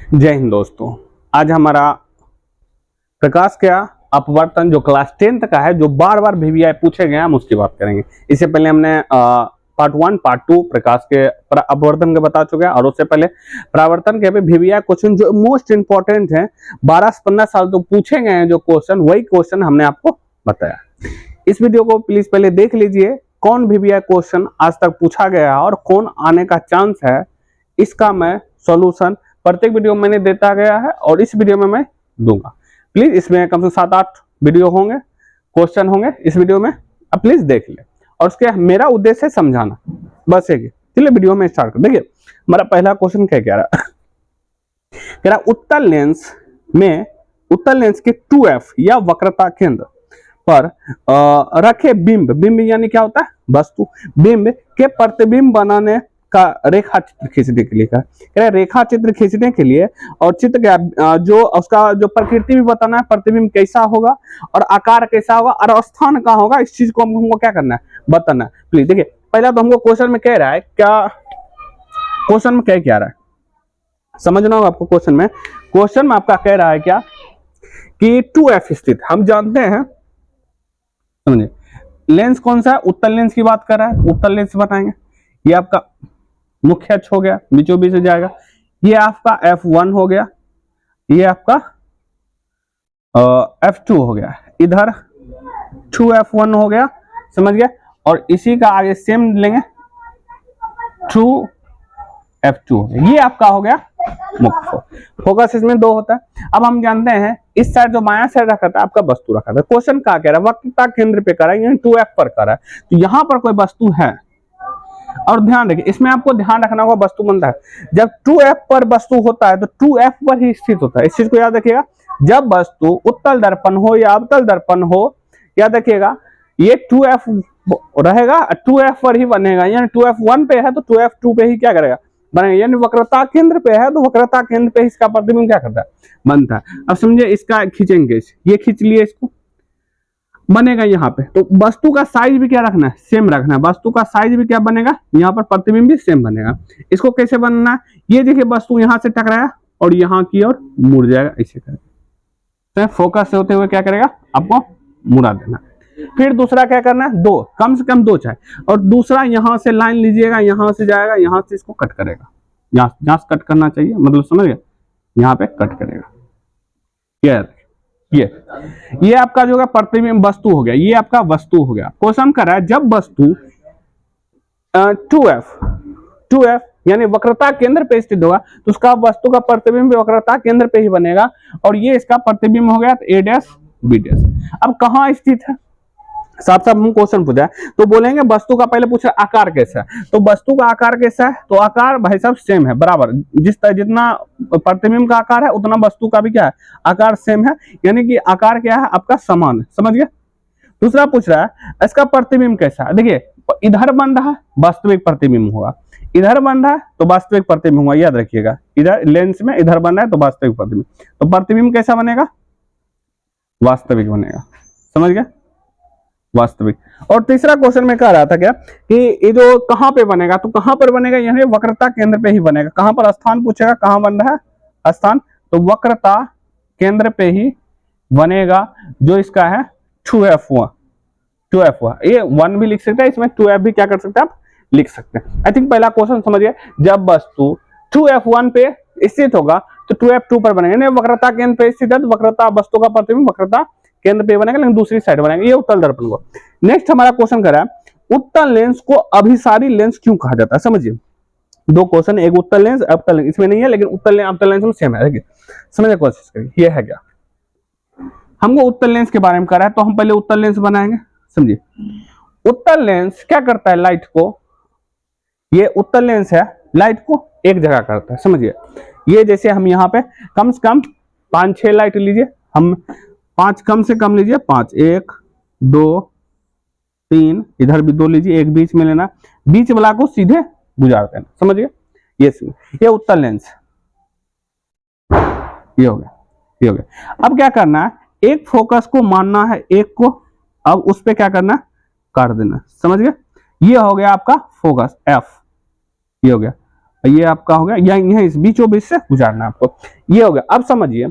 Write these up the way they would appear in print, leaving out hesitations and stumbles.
जय हिंद दोस्तों। आज हमारा प्रकाश का अपवर्तन जो क्लास 10 का है, जो बार बार वीवीआई पूछे गए, हम उसकी बात करेंगे। इससे पहले हमने पार्ट 1 पार्ट 2 प्रकाश के अपवर्तन के बता चुके हैं, और उससे पहले परावर्तन के वीवीआई क्वेश्चन जो मोस्ट इंपॉर्टेंट है, 12 से 15 साल तो पूछे गए हैं जो क्वेश्चन, वही क्वेश्चन हमने आपको बताया। इस वीडियो को प्लीज पहले देख लीजिए, कौन वीवीआई क्वेश्चन आज तक पूछा गया है और कौन आने का चांस है, इसका मैं सॉल्यूशन प्रत्येक वीडियो में मैंने देता गया है और इस वीडियो में मैं दूंगा। प्लीज इसमें कम से 7-8 वीडियो होंगे, क्वेश्चन होंगे इस वीडियो में, अब प्लीज देख ले। और उसके मेरा उद्देश्य है समझाना, बस एक। चलिए वीडियो में स्टार्ट कर। देखिए हमारा पहला क्वेश्चन क्या कह रहा है, कह रहा उत्तल लेंस में, उत्तल लेंस के 2f या वक्रता केंद्र पर रखे बिंब, बिंब यानी क्या होता है, वस्तु, बिंब के प्रतिबिंब बनाने का रेखा चित्र खींचने के लिए कहा, रेखा चित्र खींचने के लिए, और चित्र का जो उसका जो प्रकृति भी बताना है, प्रतिबिंब कैसा होगा और आकार कैसा होगा और स्थान कहाँ होगा, इस चीज को हमको क्या करना है, बताना है। प्लीज देखिए, पहला तो हमको क्वेश्चन में कह रहा है, क्या क्वेश्चन में क्या रहा है समझना होगा आपको। क्वेश्चन में आपका कह रहा है क्या कि 2f स्थित, हम जानते हैं, समझे, लेंस कौन सा है, उत्तल लेंस की बात कर रहा है, उत्तल लेंस बताएंगे। ये आपका मुख्य अक्ष हो गया, बीचों बीच से जाएगा, ये आपका f1 हो गया, ये आपका f2 हो गया, इधर 2f1 हो गया, समझ गया, और इसी का आगे सेम लेंगे 2f2 हो गया, ये आपका हो गया मुख्य फोकस। इसमें दो होता है। अब हम जानते हैं इस साइड जो माया साइड रखा था आपका वस्तु रखा था। क्वेश्चन क्या कह रहा है, वक्रता केंद्र पे कर रहा है, यानी 2f पर कर रहा है, तो यहां पर कोई वस्तु है। और ध्यान रखिए, इसमें आपको ध्यान रखना होगा, वस्तु बनता है जब 2f पर वस्तु होता है तो 2f पर ही स्थित होता है। इस चीज को याद रखिएगा, जब वस्तु उत्तल दर्पण हो या अवतल दर्पण हो, याद रखिएगा ये 2f रहेगा, 2f पर ही बनेगा, यानी 2f 1 पे है तो 2f 2 पे ही क्या करेगा, बनेगा, यानी वक्रता केंद्र पे है तो वक्रता केंद्र पे इसका प्रतिबिंब क्या करता है, बनता है। अब समझे, इसका खींचेंगे, ये खींच लिए, इसको बनेगा यहाँ पे, तो वस्तु का साइज भी क्या रखना है, सेम रखना है, वस्तु का साइज भी क्या बनेगा, यहाँ पर प्रतिबिंब भी सेम बनेगा। इसको कैसे बनना है, ये देखिए वस्तु यहाँ से टकराया और यहाँ की ओर मुड़ जाएगा, ऐसे करेगा, तो फोकस से होते हुए क्या करेगा, आपको मुड़ा देना। फिर दूसरा क्या करना है, दो, कम से कम दो चाहे, और दूसरा यहाँ से लाइन लीजिएगा, यहाँ से जाएगा, यहाँ से इसको कट करेगा, यहाँ से कट करना चाहिए, मतलब समझ गए, यहाँ पे कट करेगा। ये आपका जो है प्रतिबिंब वस्तु हो गया, ये आपका वस्तु हो गया। क्वेश्चन कर रहा है जब वस्तु 2f यानी वक्रता केंद्र पे स्थित होगा तो उसका वस्तु का प्रतिबिंब वक्रता केंद्र पे ही बनेगा, और ये इसका प्रतिबिंब हो गया तो a डैश b डैश। अब कहाँ स्थित है, साफ साफ हम क्वेश्चन पूछा है तो बोलेंगे वस्तु का, पहले पूछा आकार कैसा है, तो वस्तु का आकार कैसा है, तो आकार भाई साहब सेम है, बराबर, जितना प्रतिबिंब का आकार है उतना वस्तु का भी क्या है, आकार सेम है, यानी कि आकार क्या है आपका समान है, समझ गए। दूसरा पूछ रहा है इसका प्रतिबिंब कैसा है, देखिए इधर बन रहा है वास्तविक प्रतिबिंब होगा, इधर बन रहा है तो वास्तविक प्रतिबिंब होगा, याद रखिएगा, इधर लेंस में इधर बन रहा है तो वास्तविक प्रतिबिंब, तो प्रतिबिंब कैसा बनेगा, वास्तविक बनेगा, समझ गए, वास्तविक। और तीसरा क्वेश्चन में कह रहा था क्या कि ये जो कहां पे बनेगा, तो कहां पर बनेगा, यानी वक्रता केंद्र पे ही बनेगा। कहां पर, स्थान पूछेगा, कहां बन रहा है स्थान, तो वक्रता केंद्र पे ही बनेगा, जो इसका है 2f1, ये 1 भी लिख सकते हैं, इसमें 2f भी क्या कर सकते हैं आप लिख सकते हैं। आई थिंक पहला क्वेश्चन समझिए, जब वस्तु 2f1 पे स्थित होगा तो 2f2 पर बनेगा, यानी वक्रता केंद्र पे स्थित है तो वक्रता वस्तु का प्रतिबिंब वक्रता केंद्र पे बनेगा, लेकिन दूसरी साइड बनेगा, ये उत्तल दर्पण को। नेक्स्ट हमारा क्वेश्चन कर रहा है उत्तल लेंस को अभिसारी लेंस क्यों कहा जाता है। समझिए, दो क्वेश्चन, एक उत्तल लेंस अवतल लेंस, इसमें नहीं है लेकिन उत्तल लेंस अवतल लेंस में सेम है, देखिए समझने की कोशिश करिए। ये है क्या, हमको उत्तल लेंस के बारे में कर रहा है तो हम पहले उत्तल लेंस बनाएंगे। समझिए, उत्तल लेंस क्या करता है, लाइट को, ये उत्तल लेंस है, लाइट को एक जगह करता है। समझिए, ये जैसे हम यहाँ पे कम से कम 5-6 लाइट लीजिए, हम 5 कम से कम लीजिए, 5, 1 2 3, इधर भी 2 लीजिए, एक बीच में लेना, बीच वाला को सीधे गुजार देना, समझिए, ये उत्तल लेंस, ये हो गया। अब क्या करना है, एक फोकस को मानना है, एक को, अब उस पे क्या करना है, काट देना, समझ गए। ये हो गया आपका फोकस f, ये हो गया। ये आपका हो गया, यहाँ इस बीचों बीच से गुजारना आपको, ये हो गया। अब समझिए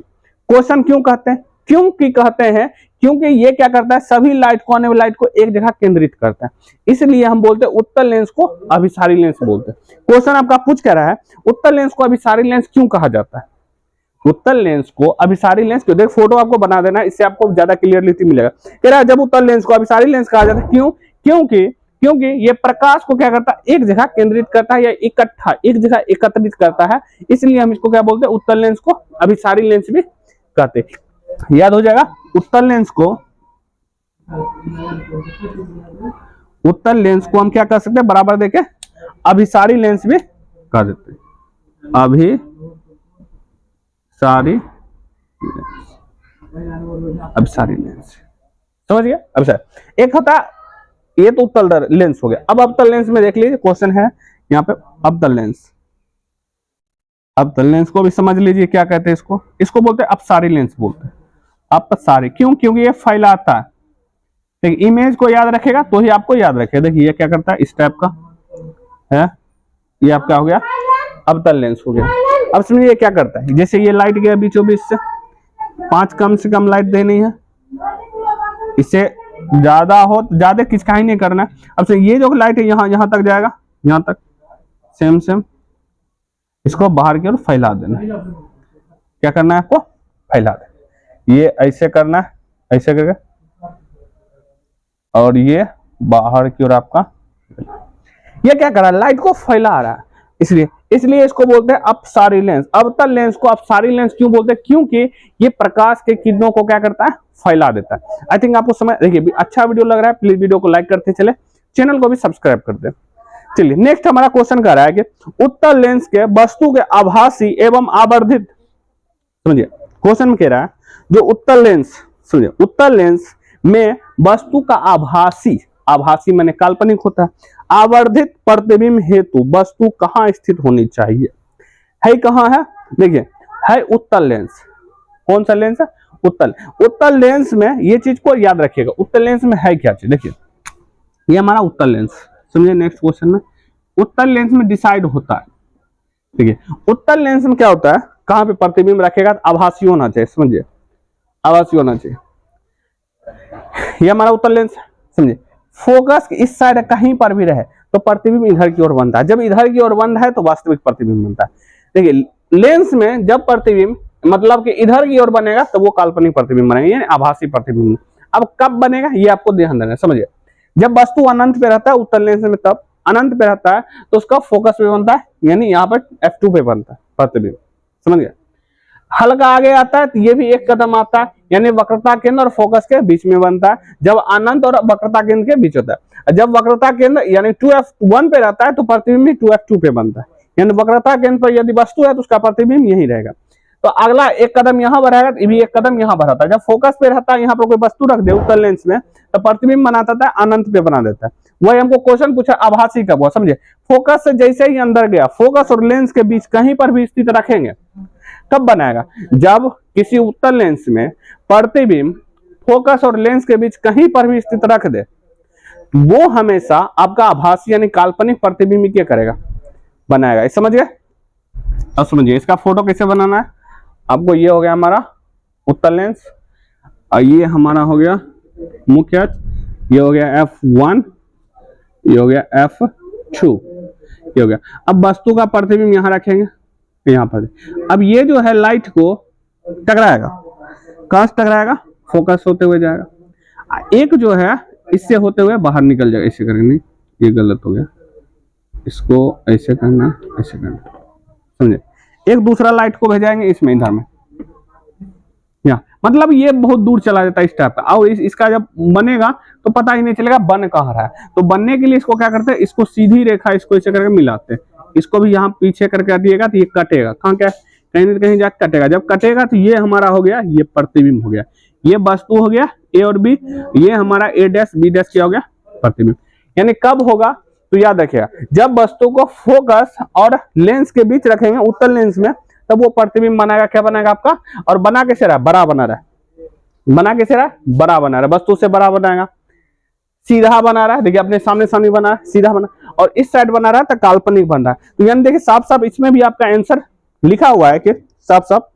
क्वेश्चन क्यों कहते हैं, क्योंकि कहते हैं क्योंकि ये क्या करता है, सभी लाइट को, आने वाली लाइट को एक जगह केंद्रित करता है, इसलिए हम बोलते हैं उत्तल लेंस को अभिसारी लेंस बोलते हैं। क्वेश्चन आपका पूछ कह रहा है उत्तल लेंस को अभिसारी लेंस क्यों कहा जाता है, उत्तल लेंस को अभिसारी लेंस क्यों, देख फोटो आपको बना देना, इससे आपको ज्यादा क्लियरलिटी मिलेगा। कह रहा है जब उत्तल लेंस को अभिसारी लेंस कहा जाता है, क्यों, क्योंकि ये प्रकाश को क्या करता है, एक जगह केंद्रित करता है या इकट्ठा एक जगह एकत्रित करता है, इसलिए हम इसको क्या बोलते हैं, उत्तल लेंस को अभिसारी लेंस भी कहते हैं। याद हो जाएगा, उत्तल लेंस को हम क्या कर सकते हैं, बराबर देके अभिसारी लेंस भी कह देते हैं, अभिसारी लेंस, समझ गया। अब एक होता है, ये तो उत्तल लेंस हो गया। अब अवतल लेंस में देख लीजिए, क्वेश्चन है यहाँ पे अवतल लेंस, अवतल लेंस को भी समझ लीजिए क्या कहते हैं, इसको बोलते हैं अपसारी लेंस बोलते हैं, अपसारी। क्यों, क्योंकि ये फैलाता है, ठीक, इमेज को याद रखेगा तो ही आपको याद रखेगा। देखिए ये क्या करता है, इस टाइप का है, ये आपका हो गया अवतल लेंस हो गया। अब समझिए क्या करता है, जैसे ये लाइट गया बीचों बीच से, 5 कम से कम लाइट देनी है, इससे ज्यादा हो तो ज्यादा किसका ही नहीं करना है। अब से ये जो लाइट है यहाँ तक जाएगा, यहाँ तक सेम इसको बाहर की ओर फैला देना, क्या करना है आपको, फैला देना, ये ऐसे करना है, ऐसे करके, और ये बाहर की ओर आपका, ये क्या कर रहा है, लाइट को फैला रहा है, इसलिए इसको बोलते हैं अपसारी लेंस। अवतल लेंस को अपसारी लेंस क्यों बोलते हैं, क्योंकि ये प्रकाश के किरणों को क्या करता है, फैला देता है। आई थिंक आपको समझ, देखिए अच्छा वीडियो लग रहा है, प्लीज वीडियो को लाइक करते चले, चैनल को भी सब्सक्राइब कर दे। चलिए नेक्स्ट हमारा क्वेश्चन कह रहा है कि उत्तल लेंस के वस्तु के आभासी एवं आवर्धित, समझिए क्वेश्चन में कह रहा है जो उत्तल लेंस, समझिए उत्तल लेंस में वस्तु का आभासी माने काल्पनिक होता है, आवर्धित प्रतिबिंब हेतु वस्तु कहां स्थित होनी चाहिए, है कहां है, देखिए है उत्तल लेंस। कौन सा लेंस है, उत्तल लेंस में ये चीज को याद रखिएगा, उत्तल लेंस में है क्या चीज, देखिए ये हमारा उत्तल लेंस, समझिए नेक्स्ट क्वेश्चन में उत्तल लेंस में डिसाइड होता है, ठीक है, उत्तल लेंस में क्या होता है, कहां पे प्रतिबिंब रखेगा, आभासी होना चाहिए, समझिए आभासी होना चाहिए, ये हमारा उत्तल लेंस है, समझिए फोकस इस साइड कहीं पर भी रहे तो प्रतिबिंब इधर की ओर बनता है, जब इधर की ओर बंद है तो वास्तविक प्रतिबिंब बनता है। देखिए लेंस में जब प्रतिबिंब मतलब कि इधर की ओर बनेगा तो वो काल्पनिक प्रतिबिंब बनेगा, यानी आभासी प्रतिबिंब। अब कब बनेगा ये आपको ध्यान देना है, समझिए जब वस्तु अनंत पे रहता है उत्तल लेंस में, तब अनंत पे रहता है तो उसका फोकस पे बनता है, यानी यहाँ पर f2 पे बनता है प्रतिबिंब, समझ गया। हल्का आगे आता है तो ये भी एक कदम आता है, यानी वक्रता केंद्र और फोकस के बीच में बनता है, जब अनंत और वक्रता केंद्र के बीच होता है। जब वक्रता केंद्र यानी 2f1 पे रहता है तो प्रतिबिंब भी 2f2 पे बनता है, यानी वक्रता केंद्र पर यदि वस्तु है तो उसका प्रतिबिंब यही रहेगा। तो अगला एक कदम यहाँ बढ़ाएगा तो ये भी एक कदम यहाँ बढ़ाता है। जब फोकस पे रहता है यहाँ पर कोई वस्तु रख दे उत्तल लेंस में तो प्रतिबिंब बनाता था अनंत पे बना देता है। वही हमको क्वेश्चन पूछा आभासी कब हुआ, समझे फोकस से जैसे ही अंदर गया, फोकस और लेंस के बीच कहीं पर भी स्थित रखेंगे कब बनाएगा, जब किसी उत्तल लेंस में प्रतिबिंब फोकस और लेंस के बीच कहीं पर भी स्थित रख दे, वो हमेशा आपका आभासी यानी काल्पनिक प्रतिबिंब क्या करेगा, बनाएगा। समझ गए। अब समझिए इसका फोटो कैसे बनाना है आपको। ये हो गया हमारा उत्तल लेंस और ये हमारा हो गया मुख्य अक्ष, ये हो गया f1, ये हो गया f2, ये हो गया। अब वस्तु का प्रतिबिंब यहाँ रखेंगे यहाँ पर। अब ये जो है लाइट को टकराएगा, कहां से टकराएगा, फोकस होते हुए जाएगा, एक जो है इससे होते हुए बाहर निकल जाएगा। ऐसे करेंगे, ये गलत हो गया, इसको ऐसे करना, ऐसे करना, समझे। एक दूसरा लाइट को भेजाएंगे इसमें, इधर में, यहाँ मतलब ये बहुत दूर चला जाता है इस टाइप का। और इसका जब बनेगा तो पता ही नहीं चलेगा बन कहाँ रहा है। तो बनने के लिए इसको क्या करते हैं, इसको सीधी रेखा इसको ऐसे करके मिलाते हैं, इसको भी यहाँ पीछे करके हटिएगा तो ये कटेगा, कहाँ क्या कहीं न कहीं जाकर कटेगा। जब कटेगा तो ये हमारा हो गया, ये प्रतिबिंब हो गया, ये वस्तु हो गया ए और बी, ये हमारा ए डैश बी डैश क्या हो गया, प्रतिबिंब। यानी कब होगा तो याद रखिएगा, जब वस्तु को फोकस और लेंस के बीच रखेंगे उत्तल लेंस में, तब वो प्रतिबिंब बनाएगा। क्या बनाएगा आपका, और बना कैसे रहा, बड़ा बना रहा है, बना कैसे रहा, बड़ा बना रहा है, वस्तु से बड़ा बनाएगा। सीधा बना रहा है, देखिए अपने सामने सामने बना है, सीधा बना, और इस साइड बना रहा है तो काल्पनिक बन रहा है। तो यानी देखिए साफ साफ इसमें भी आपका आंसर लिखा हुआ है कि साफ साफ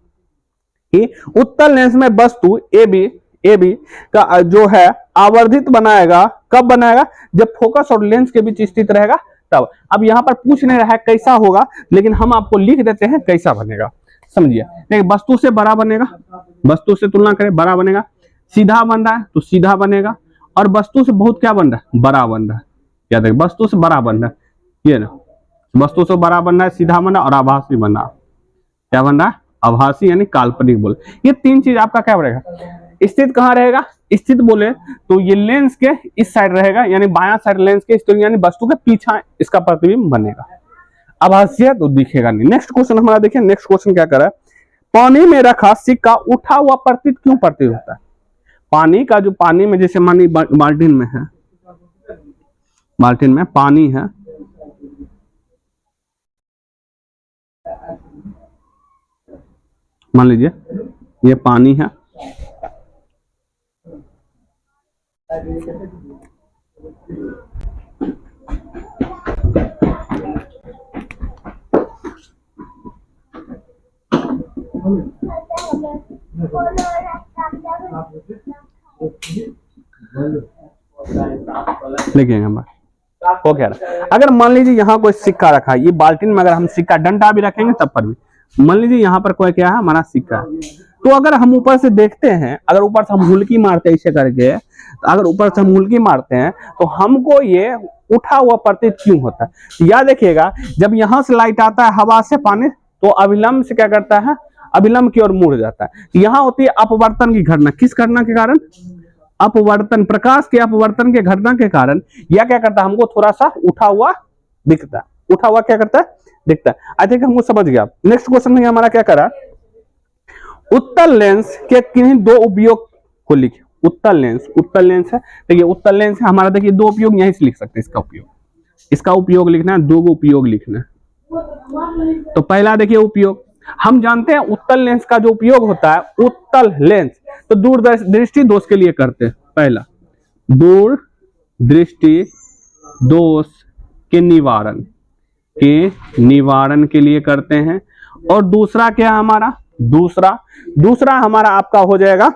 कि उत्तल लेंस में वस्तु ए बी का जो है आवर्धित बनाएगा, कब बनाएगा, जब फोकस और लेंस के बीच स्थित रहेगा तब। अब यहां पर पूछ नहीं रहा है कैसा होगा, लेकिन हम आपको लिख देते हैं कैसा बनेगा, समझिए। देखिए वस्तु से बड़ा बनेगा, वस्तु से तुलना करें बड़ा बनेगा, सीधा बन रहा है तो सीधा बनेगा, और वस्तु से बहुत क्या बन रहा है, बड़ा बन रहा है। क्या देखिए वस्तु से बड़ा बन रहा है, ये ना वस्तु से बड़ा बन रहा है, सीधा बन रहा है और आभासी बन रहा है। क्या बन रहा है, आभासी यानी काल्पनिक बोले। ये तीन चीज आपका क्या रहेगा, स्थित कहाँ रहेगा, स्थित बोले तो ये लेंस के इस साइड रहेगा, यानी बायां साइड लेंस के, इस तो यानी वस्तु के पीछा इसका प्रतिबिंब बनेगा। आभासी तो दिखेगा नहीं। नेक्स्ट क्वेश्चन हमारा देखिए, नेक्स्ट क्वेश्चन क्या कर रहा है, पानी में रखा सिक्का उठा हुआ प्रतीत क्यों प्रतीत होता है। पानी का जो पानी में जैसे मानी बाल्टीन में है, बाल्टीन में पानी है, मान लीजिए ये पानी है, लिखेंगे हम वो कह रहा है। अगर मान लीजिए यहाँ कोई सिक्का रखा है, ये बाल्टीन में अगर हम सिक्का डंडा भी रखेंगे तब पर भी, मान लीजिए यहाँ पर कोई क्या है, हमारा सिक्का है, तो अगर हम ऊपर से देखते हैं, अगर ऊपर से हम हुल्की मारते हैं इसे करके, अगर ऊपर से हम हुल्की मारते हैं तो हमको ये उठा हुआ प्रतीत क्यों होता है। याद देखिएगा जब यहाँ से लाइट आता है हवा से पानी, तो अविलंब से क्या करता है, अविलंब की ओर मुड़ जाता है। यहाँ होती है अपवर्तन की घटना, किस घटना के कारण, अपवर्तन, प्रकाश के अपवर्तन के घटना के कारण यह क्या करता है, हमको थोड़ा सा उठा हुआ दिखता है, उठा हुआ क्या करता है, दिखता है। आई थिंक हमको समझ गया। नेक्स्ट क्वेश्चन में हमारा क्या करा, उत्तल लेंस के किन्हीं दो उपयोग को लिखे। उत्तल लेंस है, देखिए उत्तल लेंस है हमारा, देखिए दो उपयोग यहीं से लिख सकते हैं, इसका उपयोग लिखना है, दो उपयोग लिखना है। तो पहला देखिए उपयोग, हम जानते हैं उत्तल लेंस का जो उपयोग होता है, उत्तल लेंस तो दूर दृष्टि दोष के लिए करते हैं। पहला दूर दृष्टि दोष के निवारण के लिए करते हैं, और दूसरा क्या हमारा, दूसरा हमारा आपका हो जाएगा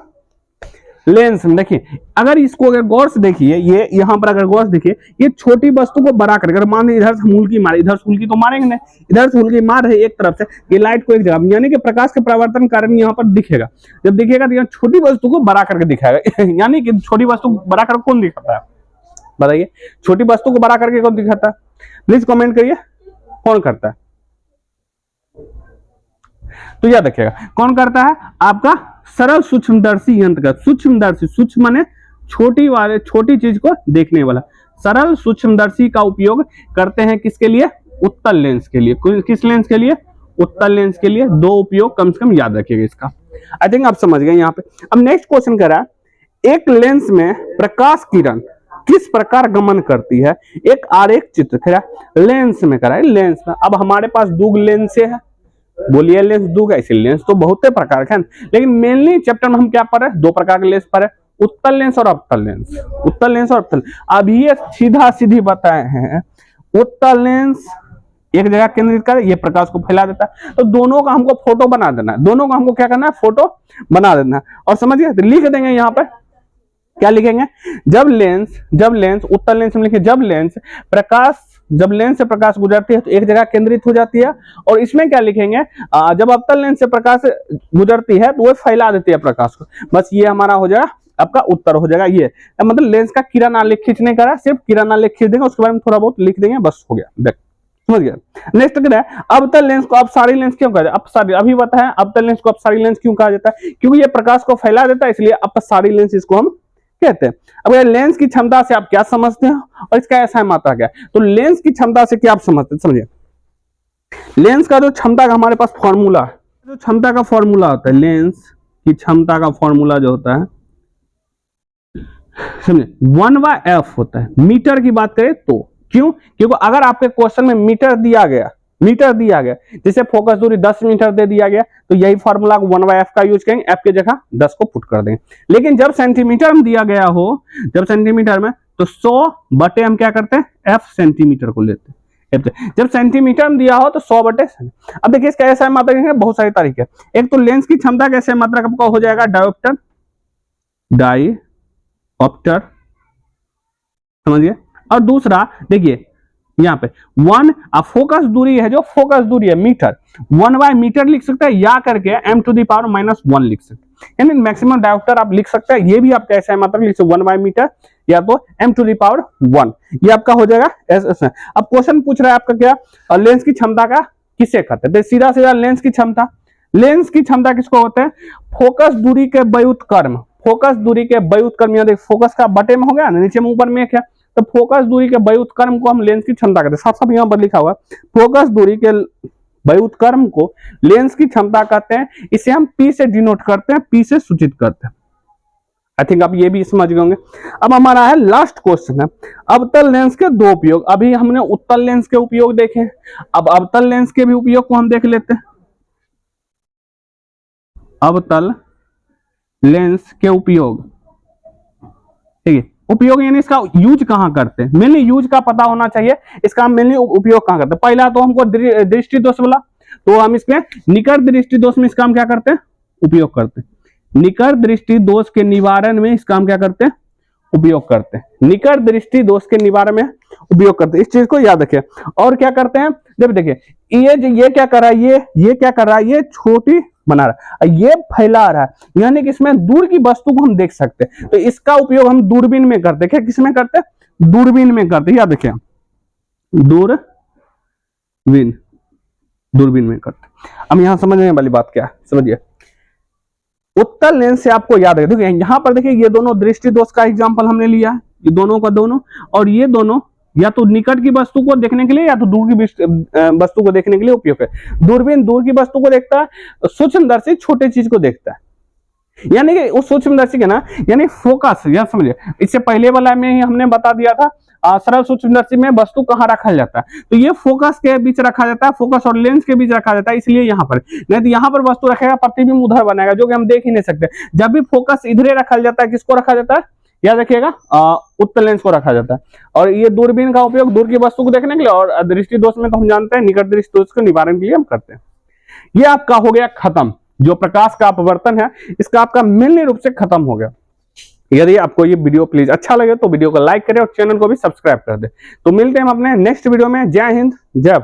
लेंस। देखिए अगर इसको अगर गौर से देखिए, ये यहाँ पर अगर गौर से देखिए, ये छोटी वस्तु को बड़ा करके, अगर मान लीजिए इधर से हुल्की मारे, इधर से हुल्की तो मारेंगे नहीं, इधर से हुल्की मार रहे एक तरफ से, ये लाइट को एक जगह, यानी कि प्रकाश के परावर्तन कारण यहाँ पर दिखेगा। जब दिखेगा तो यहाँ छोटी वस्तु को बड़ा करके दिखाएगा यानी कि छोटी वस्तु बड़ा करके कौन दिखाता है, बताइए, छोटी वस्तु को बड़ा करके कौन दिखाता है, प्लीज कॉमेंट करिए कौन करता है। तो याद रखिएगा कौन करता है, आपका सरल सूक्ष्मदर्शी यंत्र का, सूक्ष्मदर्शी, सूक्ष्म माने छोटी चीज को देखने वाला, सरल सूक्ष्मदर्शी का उपयोग करते हैं किसके लिए, उत्तल लेंस के लिए। किस लेंस के लिए, उत्तल लेंस के लिए। दो उपयोग कम से कम याद रखिएगा इसका। आई थिंक आप समझ गए यहाँ पे। अब नेक्स्ट क्वेश्चन कह रहा है, एक लेंस में प्रकाश किरण किस प्रकार गमन करती है। एक आरेख चित्र करा लेंस में करा है, लेंस में। अब हमारे पास दो लेंस है, बोलिए लेंस दो कैसे, लेंस तो बहुत प्रकार के हैं, लेकिन मेनली चैप्टर में हम क्या पढ़ रहे हैं, दो प्रकार के लेंस पढ़ रहे हैं, उत्तल लेंस और अवतल लेंस। उत्तल लेंस और अवतल, अभी ये सीधी बताए हैं, उत्तल लेंस एक जगह केंद्रित कर, ये प्रकाश को फैला देता है। तो दोनों का हमको फोटो बना देना है, दोनों का हमको क्या करना है, फोटो बना देना है। और समझिए तो लिख देंगे यहाँ पर, क्या लिखेंगे, जब लेंस उत्तल लेंस में लिखे, जब लेंस से प्रकाश गुजरती है तो एक जगह केंद्रित हो जाती है। और इसमें क्या लिखेंगे, जब अवतल लेंस से प्रकाश गुजरती है तो वो फैला देती है प्रकाश को। बस ये हमारा हो जाएगा, आपका उत्तर हो जाएगा ये। मतलब लेंस का किरण आलेख खींचने का है, सिर्फ किरण आलेख खींच देंगे, उसके बारे में थोड़ा बहुत लिख देंगे, बस हो गया, देख समझ गया। नेक्स्ट क्या है, अवतल लेंस को अपसारी लेंस क्यों कहा जाता है, अपसारी, अभी बताया अवतल लेंस को अपसारी लेंस क्यों कहा जाता है, क्योंकि ये प्रकाश को फैला देता है, इसलिए अपसारी लेंस इसको हम कहते हैं। अब लेंस की क्षमता से आप क्या समझते हैं और इसका ऐसा मात्रा क्या है, तो लेंस की क्षमता से क्या आप समझते हैं, समझिए लेंस का जो क्षमता का हमारे पास फॉर्मूला है, जो क्षमता का फॉर्मूला होता है, लेंस की क्षमता का फॉर्मूला जो होता है, समझे 1/f होता है। मीटर की बात करें तो क्यों, क्योंकि अगर आपके क्वेश्चन में मीटर दिया गया, जैसे फोकस दूरी 10 मीटर दे दिया गया, तो यही फॉर्मूला 1/f का यूज करेंगे, f की जगह 10 को पुट कर देंगे। लेकिन जब सेंटीमीटर में दिया गया हो, जब सेंटीमीटर में, तो 100/, हम क्या करते हैं, f सेंटीमीटर को लेते हैं। जब सेंटीमीटर में दिया हो तो 100/। अब देखिए इसका ऐसा मात्रक है, बहुत सारे तरीके। एक तो लेंस की क्षमता कैसे मात्रक आपका हो जाएगा डायोप्टर, समझिए। और दूसरा देखिए यहाँ पे 1 फोकस दूरी है, जो फोकस दूरी है मीटर, 1/मीटर लिख सकते हैं, या करके m⁻⁻1 लिख सकते हैं, यानी मैक्सिमम डायोप्टर आप लिख सकते हैं। ये भी आप कैसे मात्रक लिख सकते 1/मीटर या तो m⁻1, ये आपका हो जाएगा ऐसा। अब क्वेश्चन पूछ रहा है आपका क्या, लेंस की क्षमता का किसे कहते हैं, तो सीधा सीधा लेंस की क्षमता किसको होते हैं, फोकस दूरी के व्युत्क्रम, फोकस दूरी के व्युत्क्रम, यहाँ देखिए फोकस का बटे में हो गया ना, नीचे में ऊपर में एक है, तो फोकस दूरी के व्युत्क्रम को हम लेंस की क्षमता कहते हैं। साफ साफ यहाँ पर लिखा हुआ है, फोकस दूरी के व्युत्क्रम को लेंस की क्षमता कहते हैं। इसे हम P से डिनोट करते हैं, P से सूचित करते हैं। आई थिंक आप ये भी समझ गए होंगे। अब हमारा है लास्ट क्वेश्चन है, अवतल लेंस के दो उपयोग। अभी हमने उत्तल लेंस के उपयोग देखे, अब अवतल लेंस के भी उपयोग को हम देख लेते हैं। अवतल लेंस के उपयोग, ठीक है, उपयोग यानी इसका यूज कहां करते हैं, मेनली यूज का पता होना चाहिए, इसका हम मेनली उपयोग कहां करते हैं। पहला तो हमको दृष्टि दोष बोला, तो हम इसमें निकट दृष्टि दोष में इसका हम क्या करते हैं, उपयोग करते हैं। निकट दृष्टि दोष के निवारण में इसका हम क्या करते हैं, उपयोग करते हैं। निकट दृष्टि दोष के निवारण में उपयोग करते हैं, इस चीज को याद रखिए। और क्या करते हैं, जब देखिए ये क्या कर रहा है, ये क्या कर रहा है, ये छोटी बना रहा है, ये फैला रहा है, यानी कि इसमें दूर की वस्तु को हम देख सकते हैं। तो इसका उपयोग हम दूरबीन में करते हैं। क्या किसमें करते हैं, दूरबीन में करते हैं, याद रखिए दूरबीन में करते हैं। अब यहां समझने वाली बात क्या है, समझिए। उत्तल लेंस से आपको याद रखिए, देखिए यहां पर देखिए ये दोनों दृष्टि दोष का एग्जांपल हमने लिया है, ये दोनों का दोनों, और ये दोनों या तो निकट की वस्तु को देखने के लिए या तो दूर की वस्तु को देखने के लिए उपयोग है। दूरबीन दूर की वस्तु को देखता है, सूक्ष्मदर्शी छोटे चीज को देखता है, यानी कि उस सूक्ष्मदर्शी के ना, यानी फोकस, या समझिए इससे पहले वाला में ही हमने बता दिया था, सरल सूक्ष्मदर्शी में वस्तु कहाँ रखा जाता है, तो ये फोकस के बीच रखा जाता है, फोकस और लेंस के बीच रखा जाता है, इसलिए यहाँ पर, नहीं तो यहाँ पर वस्तु रखेगा प्रतिबिंब उधर बनेगा, जो कि हम देख ही नहीं सकते। जब भी फोकस इधरे रखा जाता है, किसको रखा जाता है, याद रखिएगा उत्तल लेंस को रखा जाता है। और ये दूरबीन का उपयोग दूर की वस्तु को देखने के लिए, और दृष्टि दोष में तो हम जानते हैं निकट दृष्टि दोष के निवारण के लिए हम करते हैं। ये आपका हो गया खत्म, जो प्रकाश का अपवर्तन है इसका आपका मेनली रूप से खत्म हो गया। यदि आपको ये वीडियो प्लीज अच्छा लगे तो वीडियो को लाइक करें और चैनल को भी सब्सक्राइब कर दें। तो मिलते हैं हम अपने नेक्स्ट वीडियो में। जय हिंद, जय भारत।